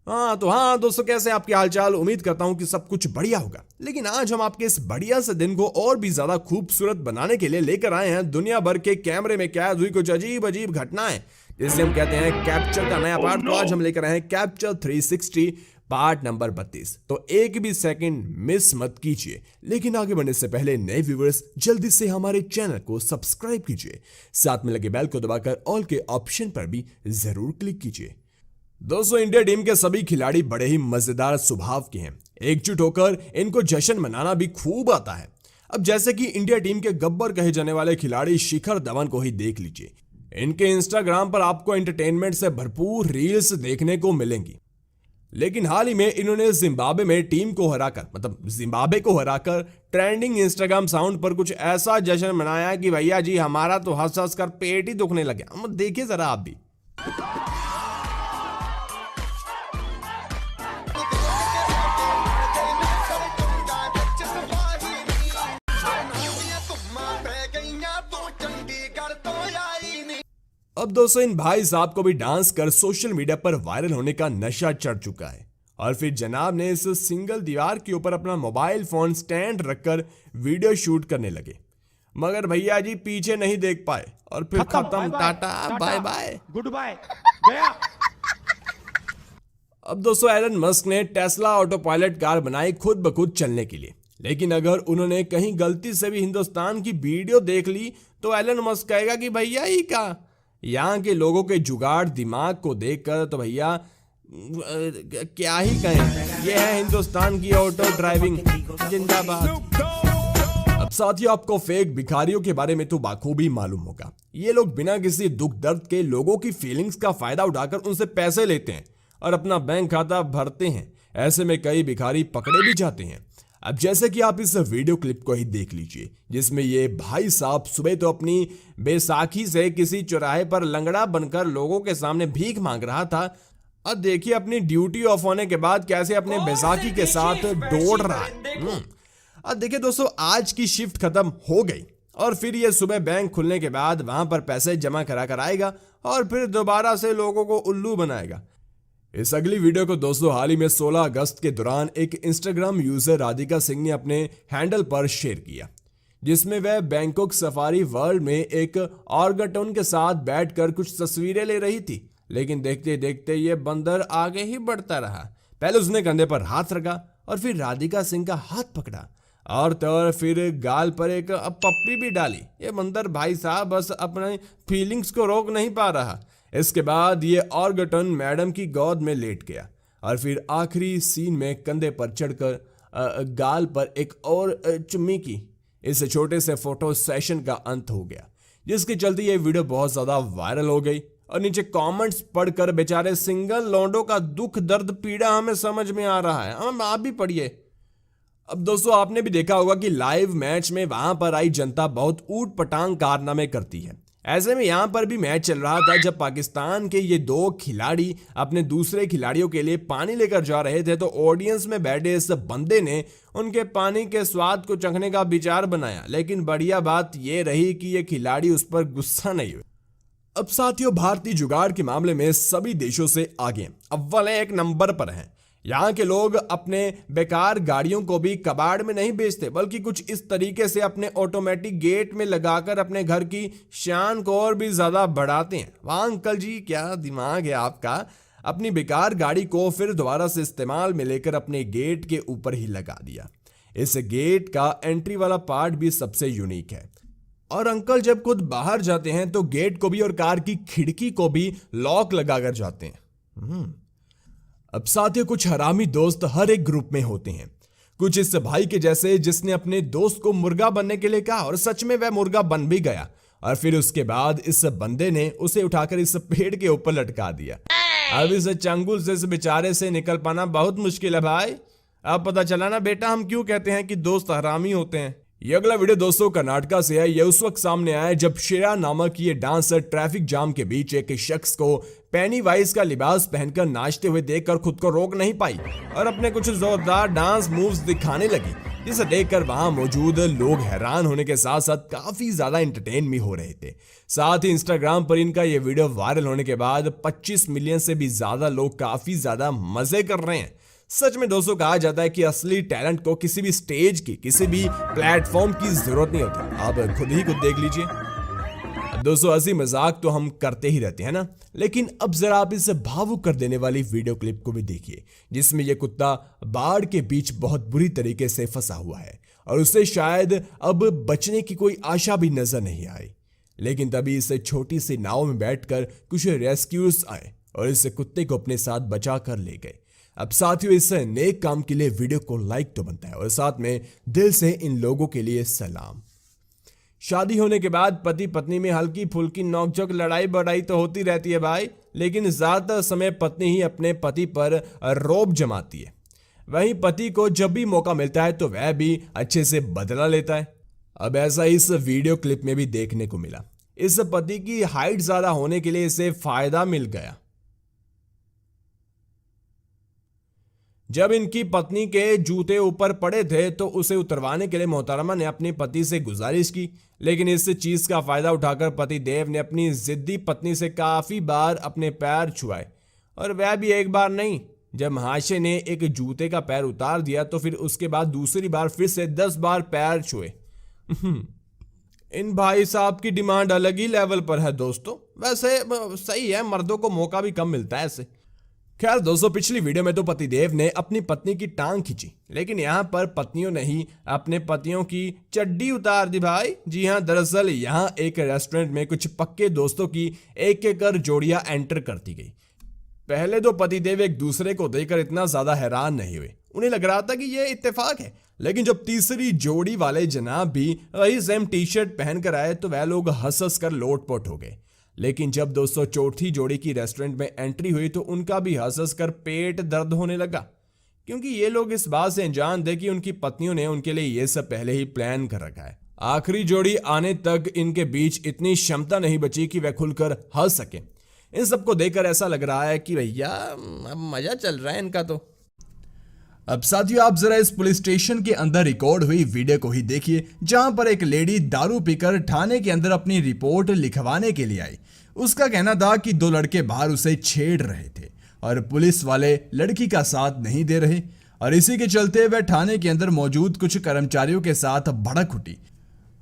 हाँ दोस्तों, कैसे आपके हालचाल। उम्मीद करता हूं कि सब कुछ बढ़िया होगा। लेकिन आज हम आपके इस बढ़िया से दिन को और भी ज्यादा खूबसूरत बनाने के लिए लेकर आए हैं दुनिया भर के कैमरे में कैद हुई कुछ अजीब अजीब घटनाएं, जिसे हम कहते हैं कैप्चर का नया पार्ट। तो आज हम लेकर आए हैं कैप्चर 360 पार्ट नंबर 32। तो एक भी सेकंड मिस मत कीजिए। लेकिन आगे बढ़ने से पहले नए व्यूअर्स जल्दी से हमारे चैनल को सब्सक्राइब कीजिए, साथ में लगे बेल को दबाकर ऑल के ऑप्शन पर भी जरूर क्लिक कीजिए। दोस्तों, इंडिया टीम के सभी खिलाड़ी बड़े ही मजेदार स्वभाव के हैं। एकजुट होकर इनको जश्न मनाना भी खूब आता है। अब जैसे कि इंडिया टीम के गब्बर कहे जाने वाले खिलाड़ी शिखर धवन को ही देख लीजिए। इनके इंस्टाग्राम पर आपको एंटरटेनमेंट से भरपूर रील्स देखने को मिलेंगी। लेकिन हाल ही में इन्होंने जिम्बाब्वे में टीम को हराकर जिम्बाब्वे को हराकर ट्रेंडिंग इंस्टाग्राम साउंड पर कुछ ऐसा जश्न मनाया कि भैया जी हमारा तो हंस हंस कर पेट ही दुखने लगे। देखिए जरा आप भी। अब दोस्तों, इन भाई साहब को भी डांस कर सोशल मीडिया पर वायरल होने का नशा चढ़ चुका है। और फिर जनाब ने इस सिंगल दीवार के ऊपर अपना मोबाइल फोन स्टैंड रखकर वीडियो शूट करने लगे, मगर भैया जी पीछे नहीं देख पाए और फिर खत्म। Tata bye bye good bye गया। अब दोस्तों, एलन मस्क ने टेस्ला ऑटो पायलट कार बनाई खुद ब खुद चलने के लिए। लेकिन अगर उन्होंने कहीं गलती से भी हिंदुस्तान की वीडियो देख ली तो एलन मस्क कहेगा कि भैया ही का। यहाँ के लोगों के जुगाड़ दिमाग को देखकर तो भैया क्या ही कहें। यह है हिंदुस्तान की ऑटो ड्राइविंग जिंदाबाद। अब साथियों, आपको फेक भिखारियों के बारे में तो बाखूबी मालूम होगा। ये लोग बिना किसी दुख दर्द के लोगों की फीलिंग्स का फायदा उठाकर उनसे पैसे लेते हैं और अपना बैंक खाता भरते हैं। ऐसे में कई भिखारी पकड़े भी जाते हैं। अब जैसे कि आप इस वीडियो क्लिप को ही देख लीजिए, जिसमें ये भाई साहब सुबह तो अपनी बैसाखी से किसी चौराहे पर लंगड़ा बनकर लोगों के सामने भीख मांग रहा था, और देखिए अपनी ड्यूटी ऑफ होने के बाद कैसे अपने बैसाखी के साथ दौड़ रहा है। अब देखिए दोस्तों, आज की शिफ्ट खत्म हो गई और फिर ये सुबह बैंक खुलने के बाद वहां पर पैसे जमा करा कर आएगा और फिर दोबारा से लोगों को उल्लू बनाएगा। इस अगली वीडियो को दोस्तों हाल ही में 16 अगस्त के दौरान एक इंस्टाग्राम यूजर राधिका सिंह ने अपने हैंडल पर शेयर किया, जिसमें वह बैंकॉक सफारी वर्ल्ड में एक ऑर्गेटन के साथ बैठकर कुछ तस्वीरें ले रही थी। लेकिन देखते देखते ये बंदर आगे ही बढ़ता रहा। पहले उसने कंधे पर हाथ रखा और फिर राधिका सिंह का हाथ पकड़ा और तो फिर गाल पर एक पप्पी भी डाली। ये बंदर भाई साहब बस अपने फीलिंग्स को रोक नहीं पा रहा। इसके बाद ये ऑर्गेटन मैडम की गोद में लेट गया और फिर आखिरी सीन में कंधे पर चढ़कर गाल पर एक और चुम्मी की। इस छोटे से फोटो सेशन का अंत हो गया, जिसके चलते ये वीडियो बहुत ज्यादा वायरल हो गई। और नीचे कमेंट्स पढ़कर बेचारे सिंगल लौंडों का दुख दर्द पीड़ा हमें समझ में आ रहा है। हम आप भी पढ़िए। अब दोस्तों, आपने भी देखा होगा कि लाइव मैच में वहां पर आई जनता बहुत ऊट पटांग कारनामे करती है। ऐसे में यहां पर भी मैच चल रहा था जब पाकिस्तान के ये दो खिलाड़ी अपने दूसरे खिलाड़ियों के लिए पानी लेकर जा रहे थे, तो ऑडियंस में बैठे इस बंदे ने उनके पानी के स्वाद को चखने का विचार बनाया। लेकिन बढ़िया बात यह रही कि ये खिलाड़ी उस पर गुस्सा नहीं हुए। अब साथियों, भारतीय जुगाड़ के मामले में सभी देशों से आगे अव्वल एक नंबर पर हैं। यहाँ के लोग अपने बेकार गाड़ियों को भी कबाड़ में नहीं बेचते, बल्कि कुछ इस तरीके से अपने ऑटोमेटिक गेट में लगाकर अपने घर की शान को और भी ज्यादा बढ़ाते हैं। वाह अंकल जी, क्या दिमाग है आपका। अपनी बेकार गाड़ी को फिर दोबारा से इस्तेमाल में लेकर अपने गेट के ऊपर ही लगा दिया। इस गेट का एंट्री वाला पार्ट भी सबसे यूनिक है। और अंकल जब खुद बाहर जाते हैं तो गेट को भी और कार की खिड़की को भी लॉक लगाकर जाते हैं। अब साथियों, कुछ हरामी दोस्त हर एक ग्रुप में होते हैं। कुछ इस भाई के जैसे जिसने अपने दोस्त को मुर्गा बनने के लिए कहा और सच में वह मुर्गा बन भी गया, और फिर उसके बाद इस बंदे ने उसे उठाकर इस पेड़ के ऊपर लटका दिया। अब इस चंगुल से इस बेचारे से निकल पाना बहुत मुश्किल है भाई। अब पता चला ना बेटा, हम क्यों कहते हैं कि दोस्त हरामी होते हैं। ये अगला वीडियो दोस्तों कर्नाटका से है। यह उस वक्त सामने आया जब श्रेया नामक ये डांसर ट्रैफिक जाम के बीच एक शख्स को पेनी वाइज का लिबास पहनकर नाचते हुए देखकर खुद को रोक नहीं पाई और अपने कुछ जोरदार डांस मूव्स दिखाने लगी। जिसे देखकर वहां मौजूद लोग हैरान होने के साथ साथ काफी ज्यादा एंटरटेन भी हो रहे थे। साथ ही इंस्टाग्राम पर इनका ये वीडियो वायरल होने के बाद 25 मिलियन से भी ज्यादा लोग काफी ज्यादा मजे कर रहे हैं। सच में दोस्तों कहा जाता है कि असली टैलेंट को किसी भी स्टेज की, किसी भी प्लेटफॉर्म की जरूरत नहीं होती। आप खुद ही देख लीजिए। दोस्तों हंसी मजाक तो हम करते ही रहते हैं ना, लेकिन अब जरा आप इस भावुक कर देने वाली वीडियो क्लिप को भी देखिए, जिसमें यह कुत्ता बाढ़ के बीच बहुत बुरी तरीके से फंसा हुआ है और उसे शायद अब बचने की कोई आशा भी नजर नहीं आई। लेकिन तभी इस छोटी सी नाव में बैठकर कुछ रेस्क्यूअर्स आए और इस कुत्ते को अपने साथ बचा कर ले गए। अब साथियों इस नेक काम के लिए वीडियो को लाइक तो बनता है और साथ में दिल से इन लोगों के लिए सलाम। शादी होने के बाद पति पत्नी में हल्की फुल्की नोकझोंक लड़ाई बड़ाई तो होती रहती है भाई, लेकिन ज्यादातर समय पत्नी ही अपने पति पर रौब जमाती है। वहीं पति को जब भी मौका मिलता है तो वह भी अच्छे से बदला लेता है। अब ऐसा इस वीडियो क्लिप में भी देखने को मिला। इस पति की हाइट ज्यादा होने के लिए इसे फायदा मिल गया। जब इनकी पत्नी के जूते ऊपर पड़े थे तो उसे उतरवाने के लिए मोहतरमा ने अपने पति से गुजारिश की, लेकिन इस चीज का फायदा उठाकर पति देव ने अपनी जिद्दी पत्नी से काफी बार अपने पैर छुआए, और वह भी एक बार नहीं। जब महाशय ने एक जूते का पैर उतार दिया तो फिर उसके बाद दूसरी बार फिर से 10 बार पैर छुए। इन भाई साहब की डिमांड अलग ही लेवल पर है दोस्तों। वैसे सही है, मर्दों को मौका भी कम मिलता है ऐसे। खैर दोस्तों पिछली वीडियो में तो पतिदेव ने अपनी पत्नी की टांग खींची, लेकिन यहाँ पर पत्नियों ने ही अपने पतियों की चड्डी उतार दी भाई। जी हाँ, दरअसल यहाँ एक रेस्टोरेंट में कुछ पक्के दोस्तों की एक एक कर जोड़ियां एंटर करती गई। पहले तो पतिदेव एक दूसरे को देखकर इतना ज्यादा हैरान नहीं हुए, उन्हें लग रहा था कि यह इत्तेफाक है। लेकिन जब तीसरी जोड़ी वाले जनाब भी वही सेम टी शर्ट पहनकर आए तो वह लोग हंस हंस कर लोटपोट हो गए। लेकिन जब दोस्तों चौथी जोड़ी की रेस्टोरेंट में एंट्री हुई तो उनका भी हंस हंस कर पेट दर्द होने लगा, क्योंकि ये लोग इस बात से अनजान थे कि उनकी पत्नियों ने उनके लिए ये सब पहले ही प्लान कर रखा है। आखिरी जोड़ी आने तक इनके बीच इतनी क्षमता नहीं बची कि वह खुलकर हंस सके। इन सबको देखकर ऐसा लग रहा है कि भैया अब मजा चल रहा है इनका तो। अब साथियों आप जरा इस पुलिस स्टेशन के अंदर रिकॉर्ड हुई वीडियो को ही देखिए, जहां पर एक लेडी दारू पीकर थाने के अंदर अपनी रिपोर्ट लिखवाने के लिए आई। उसका कहना था कि 2 लड़के बाहर उसे छेड़ रहे थे और पुलिस वाले लड़की का साथ नहीं दे रहे, और इसी के चलते वह थाने के अंदर मौजूद कुछ कर्मचारियों के साथ भड़क उठी।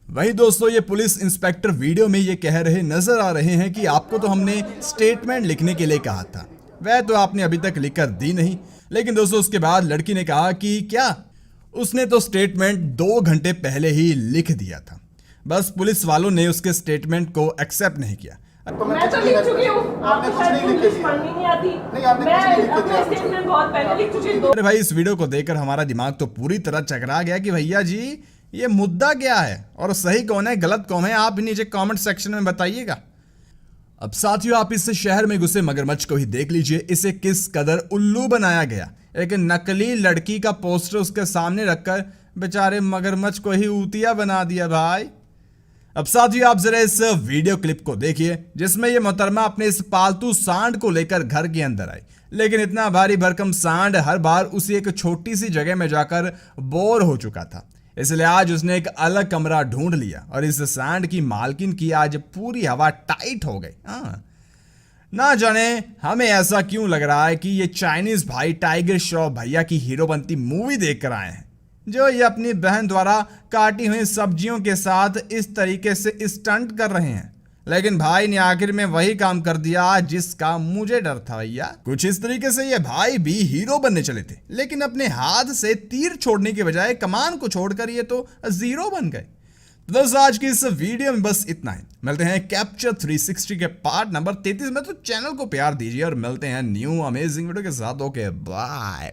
वही दोस्तों ये पुलिस इंस्पेक्टर वीडियो में ये कह रहे नजर आ रहे हैं कि आपको तो हमने स्टेटमेंट लिखने के लिए कहा था, वह तो आपने अभी तक लिख कर दी नहीं। लेकिन दोस्तों उसके बाद लड़की ने कहा कि क्या उसने तो स्टेटमेंट 2 घंटे पहले ही लिख दिया था, बस पुलिस वालों ने उसके स्टेटमेंट को एक्सेप्ट नहीं किया। तो मैं तो लिख चुकी हूँ, आपने कुछ नहीं लिख दिया, पढ़नी नहीं आती। नहीं आपने कुछ नहीं लिख दिया, स्टेटमेंट बहुत पहले लिख चुकी हूँ। अरे भाई इस वीडियो को देखकर हमारा दिमाग तो पूरी तरह चकरा गया कि भैया जी ये मुद्दा क्या है और सही कौन है गलत कौन है, आप नीचे कमेंट सेक्शन में बताइएगा। अब साथियों आप इस शहर में घुसे मगरमच्छ को ही देख लीजिए, इसे किस कदर उल्लू बनाया गया। एक नकली लड़की का पोस्टर उसके सामने रखकर बेचारे मगरमच्छ को ही ऊतिया बना दिया भाई। अब साथियों आप जरा इस वीडियो क्लिप को देखिए, जिसमें ये मोहतरमा अपने इस पालतू सांड को लेकर घर के अंदर आई, लेकिन इतना भारी भरकम सांड हर बार उसी एक छोटी सी जगह में जाकर बोर हो चुका था, इसलिए आज उसने एक अलग कमरा ढूंढ लिया और इस सांड की मालकिन की आज पूरी हवा टाइट हो गई। ना जाने हमें ऐसा क्यों लग रहा है कि ये चाइनीज भाई टाइगर श्रॉफ भैया की हीरो बनती मूवी देखकर आए हैं, जो ये अपनी बहन द्वारा काटी हुई सब्जियों के साथ इस तरीके से स्टंट कर रहे हैं। लेकिन भाई ने आखिर में वही काम कर दिया जिसका मुझे डर था भैया। कुछ इस तरीके से ये भाई भी हीरो बनने चले थे, लेकिन अपने हाथ से तीर छोड़ने के बजाय कमान को छोड़कर ये तो जीरो बन गए। तो दोस्तों आज की इस वीडियो में बस इतना ही। मिलते हैं कैप्चर 360 के पार्ट नंबर 33 में। तो चैनल को प्यार दीजिए और मिलते हैं न्यू अमेजिंग वीडियो के साथ। Okay bye.